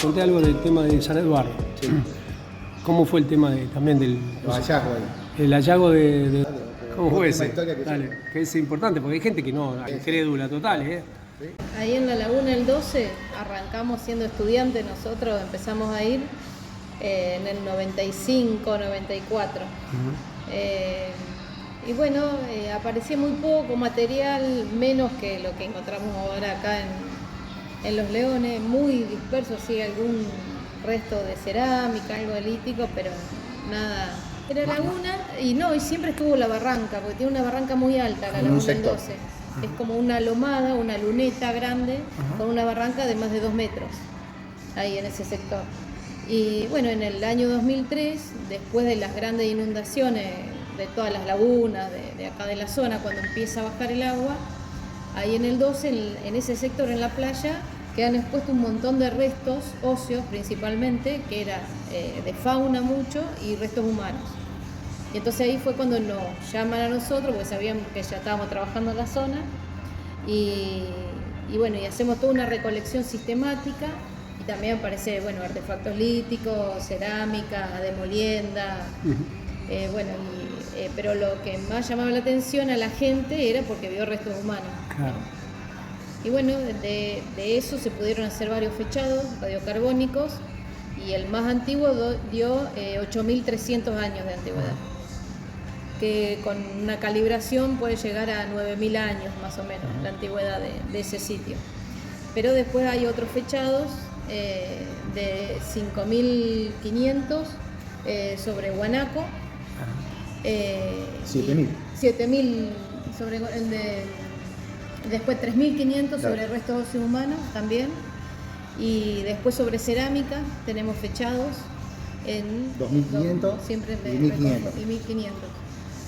Conté algo del tema de San Eduardo. Sí. ¿Cómo fue el tema también del Los hallazgos ahí. el hallazgo de ¿cómo fue Última ese? historia que Dale, sí. que es importante porque hay gente que no, incrédula total, ¿eh? Ahí en la Laguna el 12 arrancamos siendo estudiantes, nosotros empezamos a ir en el 95, 94. Y bueno, aparecía muy poco material, menos que lo que encontramos ahora acá en Los Leones, muy disperso, sí, algún resto de cerámica, algo elíptico, pero nada. Era laguna y siempre estuvo la barranca, porque tiene una barranca muy alta, la Laguna del 12. Es como una lomada, una luneta grande, con una barranca de más de 2 metros, ahí en ese sector. Y bueno, en el año 2003, después de las grandes inundaciones de todas las lagunas de acá de la zona, cuando empieza a bajar el agua, ahí en el 12, en ese sector, en la playa, quedan expuestos un montón de restos óseos principalmente, que era de fauna mucho y restos humanos. Y entonces ahí fue cuando nos llaman a nosotros, porque sabían que ya estábamos trabajando en la zona, y bueno, y hacemos toda una recolección sistemática, y también aparece, bueno, artefactos líticos, cerámica, de molienda, pero lo que más llamaba la atención a la gente era porque vio restos humanos. Claro. Y bueno, de eso se pudieron hacer varios fechados radiocarbónicos, y el más antiguo dio 8.300 años de antigüedad, que con una calibración puede llegar a 9.000 años más o menos, la antigüedad de ese sitio. Pero después hay otros fechados de 5.500 sobre Guanaco, 7.000. 7.000 sobre el de... Después 3.500 sobre Claro. restos óseos humanos también. Y después sobre cerámica tenemos fechados en 2.500 siempre y 1.500. y 1.500.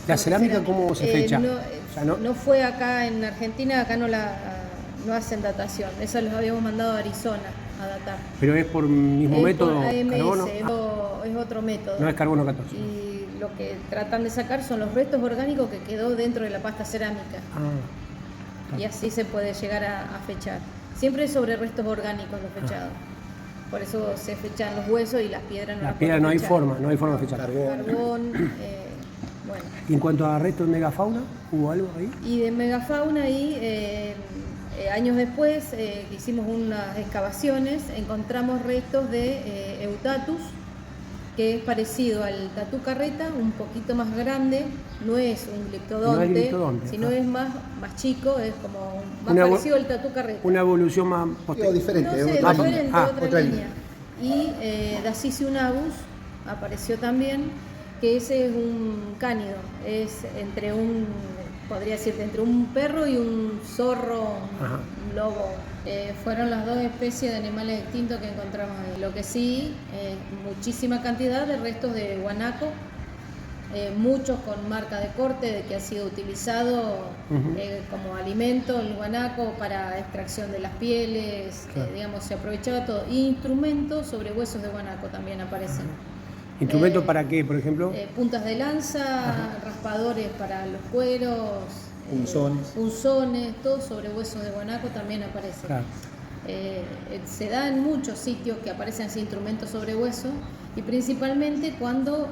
¿La Sobre cerámica cómo se fecha? No, O sea, no- no fue acá en Argentina, acá no hacen datación. Esa los habíamos mandado a Arizona a datar. Pero es por mismo método, Por AMS, carbono. es otro método. No es carbono 14. Y lo que tratan de sacar son los restos orgánicos que quedó dentro de la pasta cerámica. Ah, Y así se puede llegar a fechar. Siempre sobre restos orgánicos los fechados. Por eso se fechan los huesos y las piedras no la las piedra podemos no hay fechar. forma, no hay forma de fechar. Carbón, bueno. Y en cuanto a restos de megafauna, ¿hubo algo ahí? Y de megafauna ahí, años después, que hicimos unas excavaciones, encontramos restos de Eutatus, que es parecido al tatú carreta, un poquito más grande, no es un gliptodonte, No es gliptodonte, sino es más chico, es como más Una parecido al tatú carreta. Una evolución más Digo, posterior. diferente. No sé, otra diferente, línea. otra línea. Y Daciciunabus apareció también, que ese es un cánido, es podría decirte, entre un perro y un zorro, Ajá. un lobo. Fueron las dos especies de animales extintos que encontramos ahí. Lo que sí, muchísima cantidad de restos de guanaco, muchos con marca de corte, de que ha sido utilizado como alimento el guanaco para extracción de las pieles, Claro. digamos, se aprovechaba todo. Y instrumentos sobre huesos de guanaco también aparecen. ¿Instrumentos para qué, por ejemplo? Puntas de lanza, raspadores para los cueros, punzones, todo sobre huesos de guanaco también aparece. Claro. Se da en muchos sitios que aparecen así instrumentos sobre hueso, y principalmente cuando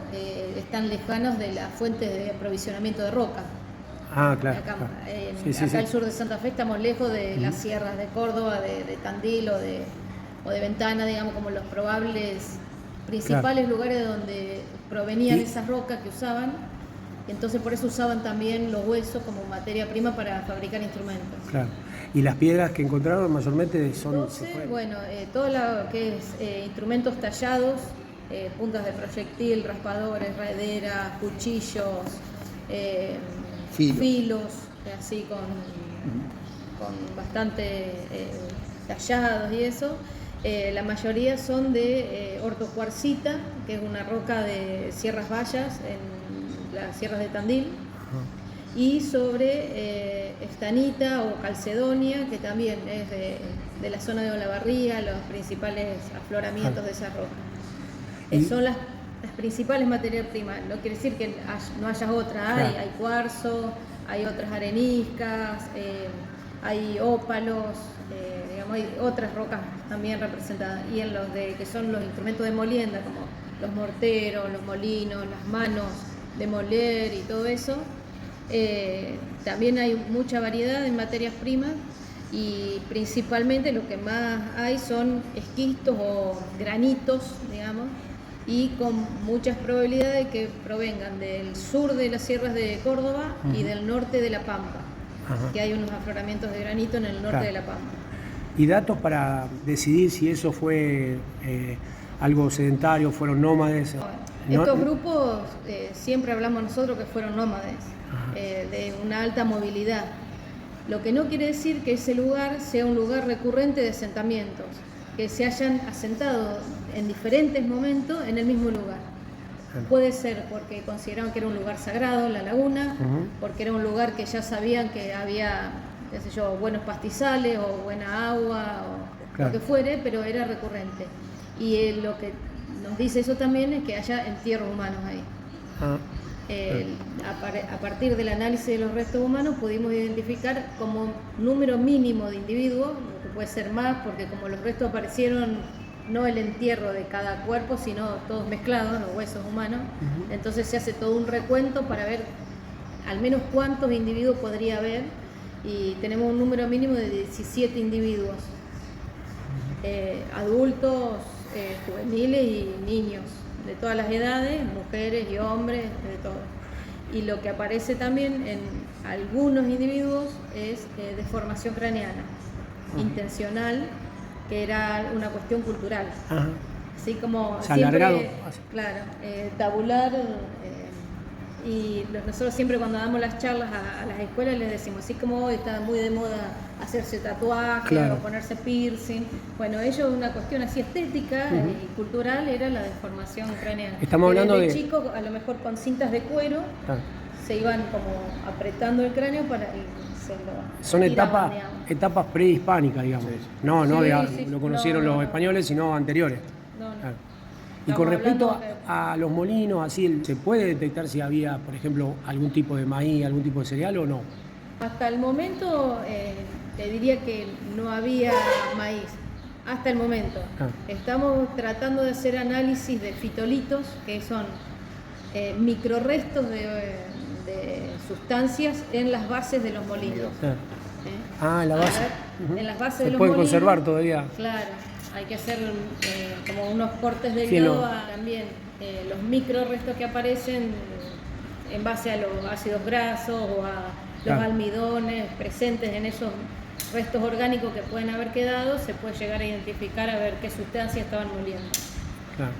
están lejanos de las fuentes de aprovisionamiento de roca. Ah, claro. Acá, claro. acá al sur de Santa Fe estamos lejos de las sierras de Córdoba, de Tandil o de Ventana, digamos, como los probables principales lugares de donde provenían esas rocas que usaban. Entonces por eso usaban también los huesos como materia prima para fabricar instrumentos. Claro. ¿Y las piedras que encontraron mayormente son...? Entonces, bueno, todo lo que es instrumentos tallados, puntas de proyectil, raspadores, raederas, cuchillos, filos, así con bastante tallados y eso. La mayoría son de ortocuarcita, que es una roca de Sierras Bayas, en las sierras de Tandil, y sobre estanita o calcedonia, que también es de la zona de Olavarría, los principales afloramientos de esa roca. Son las principales materias primas, no quiere decir que no haya otra, hay cuarzo, hay otras areniscas, hay ópalos, digamos, hay otras rocas también representadas. Y en los que son los instrumentos de molienda, como los morteros, los molinos, las manos de moler y todo eso, también hay mucha variedad en materias primas y principalmente lo que más hay son esquistos o granitos, digamos, y con muchas probabilidades de que provengan del sur de las sierras de Córdoba y del norte de La Pampa, que hay unos afloramientos de granito en el norte de La Pampa. ¿Y datos para decidir si eso fue algo sedentario, fueron nómades? Estos grupos, siempre hablamos nosotros que fueron nómades, de una alta movilidad. Lo que no quiere decir que ese lugar sea un lugar recurrente de asentamientos, que se hayan asentado en diferentes momentos en el mismo lugar. Puede ser porque consideraban que era un lugar sagrado, la laguna, porque era un lugar que ya sabían que había, qué sé yo, buenos pastizales o buena agua o lo que fuere, pero era recurrente. Y lo que nos dice eso también es que haya entierros humanos ahí. A partir del análisis de los restos humanos pudimos identificar como número mínimo de individuos, lo que puede ser más, porque como los restos aparecieron no el entierro de cada cuerpo, sino todos mezclados, los huesos humanos, entonces se hace todo un recuento para ver al menos cuántos individuos podría haber, y tenemos un número mínimo de 17 individuos, adultos, juveniles y niños, de todas las edades, mujeres y hombres, de todo. Y lo que aparece también en algunos individuos es deformación craneana, intencional, que era una cuestión cultural. Así como siempre, alargado. Claro, tabular, y nosotros siempre cuando damos las charlas a las escuelas les decimos, así como hoy está muy de moda hacerse tatuajes o ponerse piercing, bueno, ellos una cuestión así estética y cultural era la deformación craneana. Estamos hablando de chicos, a lo mejor con cintas de cuero, se iban como apretando el cráneo para son etapas prehispánicas, digamos. No, lo conocieron los españoles, sino anteriores. Claro. Y con respecto a los molinos, así, ¿se puede detectar si había, por ejemplo, algún tipo de maíz, algún tipo de cereal o no? Hasta el momento te diría que no había maíz. Hasta el momento. Estamos tratando de hacer análisis de fitolitos, que son microrestos de sustancias en las bases de los molinos. En la base. En las bases se de los puede molinos, conservar todavía. Claro, hay que hacer como unos cortes delgados también. Los microrestos que aparecen en base a los ácidos grasos o a los almidones presentes en esos restos orgánicos que pueden haber quedado, se puede llegar a identificar a ver qué sustancias estaban moliendo. Claro.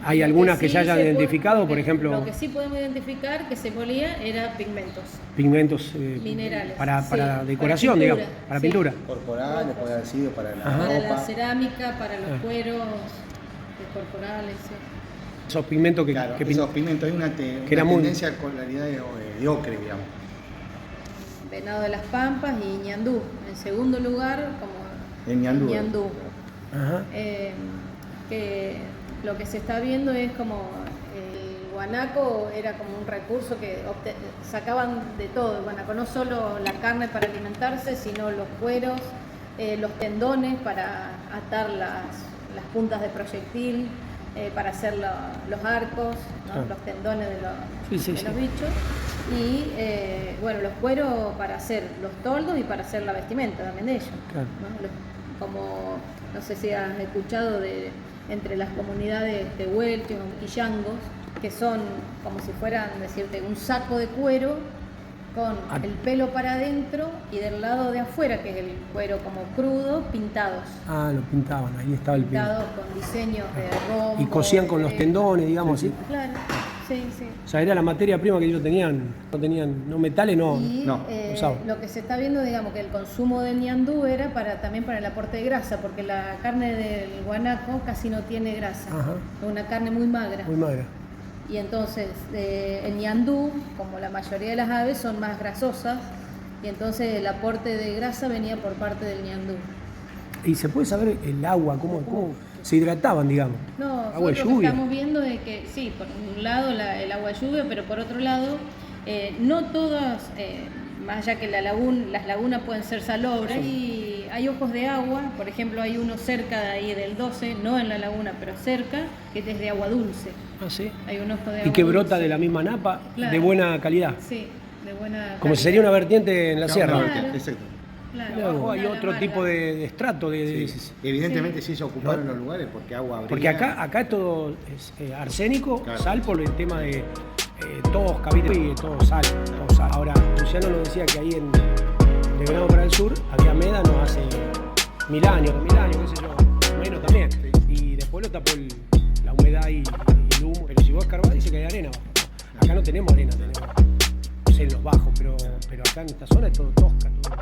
¿Hay algunas que ya hayan identificado, por ejemplo? Lo que sí podemos identificar que se molía era pigmentos. Pigmentos minerales. Para decoración, digamos, para pintura. Corporales, puede haber sido para la Para ropa. la cerámica, para los cueros corporales. Esos pigmentos esos pigmentos, hay una tendencia a coloridad de ocre, digamos. Venado de las Pampas y ñandú. En segundo lugar, como el ñandú. Que lo que se está viendo es como el guanaco era como un recurso que sacaban de todo. El guanaco, no solo la carne para alimentarse, sino los cueros, los tendones para atar las puntas de proyectil, para hacer los arcos, ¿no? Los tendones de los bichos, y bueno, los cueros para hacer los toldos y para hacer la vestimenta también de ellos, ¿no? Como no sé si has escuchado entre las comunidades tehuelches o quillangos, que son como si fueran, decirte, un saco de cuero con el pelo para adentro y del lado de afuera, que es el cuero como crudo, pintados. Lo pintaban, ahí estaba el pelo. Pintados con diseños de rombo. Y cosían con los tendones, digamos, ¿sí? Claro, sí. O sea, era la materia prima que ellos tenían, no metales, no usaban. Lo que se está viendo, digamos, que el consumo del ñandú era también para el aporte de grasa, porque la carne del guanaco casi no tiene grasa, es una carne muy magra. Muy magra. Y entonces el ñandú, como la mayoría de las aves, son más grasosas, y entonces el aporte de grasa venía por parte del ñandú. ¿Y se puede saber el agua, cómo se hidrataban, digamos? No, agua de lluvia. Lo que estamos viendo es que sí, por un lado el agua de lluvia, pero por otro lado no todas más allá que las lagunas pueden ser salobres, hay ojos de agua, por ejemplo hay uno cerca de ahí del 12, no en la laguna, pero cerca, que es de agua dulce. Ah, sí. Hay un ojo de agua Y que brota dulce. de la misma napa, Claro. de buena calidad. Sí, de buena Como calidad. si sería una vertiente en la Claro, sierra. una Claro. vertiente, exacto. Claro, Mirá vos, hay una otro amarga. tipo de estrato. Sí. Evidentemente sí se ocuparon los lugares porque agua habría. Porque acá es todo arsénico, Claro. sal por el tema de todos cabitos y todo sal. Ahora, Luciano nos decía que ahí de Venado para el sur había médanos hace 1000 años, 2000 años, qué sé yo, menos también. Y después lo tapó la humedad y el humo. Pero si vos escarbás dice que hay arena abajo. Acá no tenemos arena, tenemos, no sé, en los bajos, pero acá en esta zona es todo tosca, todo.